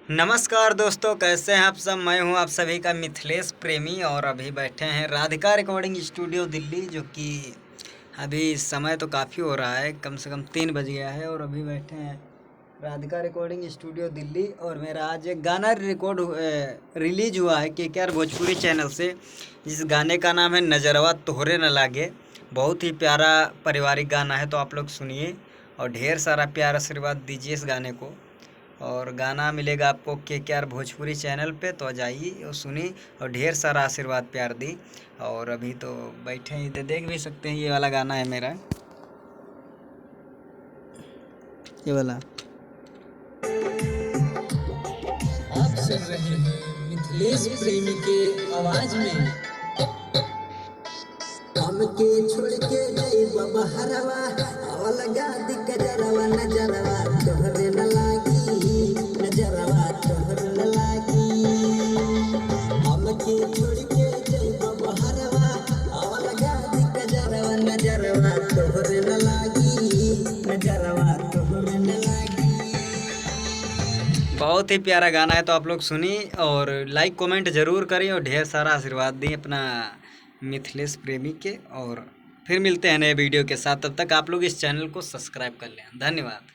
नमस्कार दोस्तों, कैसे हैं आप सब। मैं हूं आप सभी का मिथिलेश प्रेमी और अभी बैठे हैं राधिका रिकॉर्डिंग स्टूडियो दिल्ली, जो कि अभी समय तो काफ़ी हो रहा है, कम से कम 3 बज गया है और अभी बैठे हैं राधिका रिकॉर्डिंग स्टूडियो दिल्ली। और मेरा आज एक गाना रिलीज हुआ है KKR भोजपुरी चैनल से, जिस गाने का नाम है नजरवा तोहरे न लागे। बहुत ही प्यारा पारिवारिक गाना है, तो आप लोग सुनिए और ढेर सारा प्यार आशीर्वाद दीजिए इस गाने को। और गाना मिलेगा आपको KKR भोजपुरी चैनल पे, तो जाइए और सुनिए और ढेर सारा आशीर्वाद प्यार दी। और अभी तो बैठे ही तो देख भी सकते हैं, ये वाला गाना है मेरा, ये वाला। आप सुन रहे हैं मिथिलेश प्रेमी के आवाज में। काम के छोड़ के गई बाबा हरवा और लगा दी गजरवा नजरवा तोहरे न लागी, नजरवा तोहरे न लागी। काम के छोड़ के गई बाबा हरवा और लगा दी गजरवा नजरवा तोहरे न लागी, नजरवा तोहरे न लागी। बहुत ही प्यारा गाना है, तो आप लोग सुनिए और लाइक कमेंट ज़रूर करें और ढेर सारा आशीर्वाद दें अपना मिथिलेश प्रेमी के। और फिर मिलते हैं नए वीडियो के साथ, तब तक आप लोग इस चैनल को सब्सक्राइब कर लें। धन्यवाद।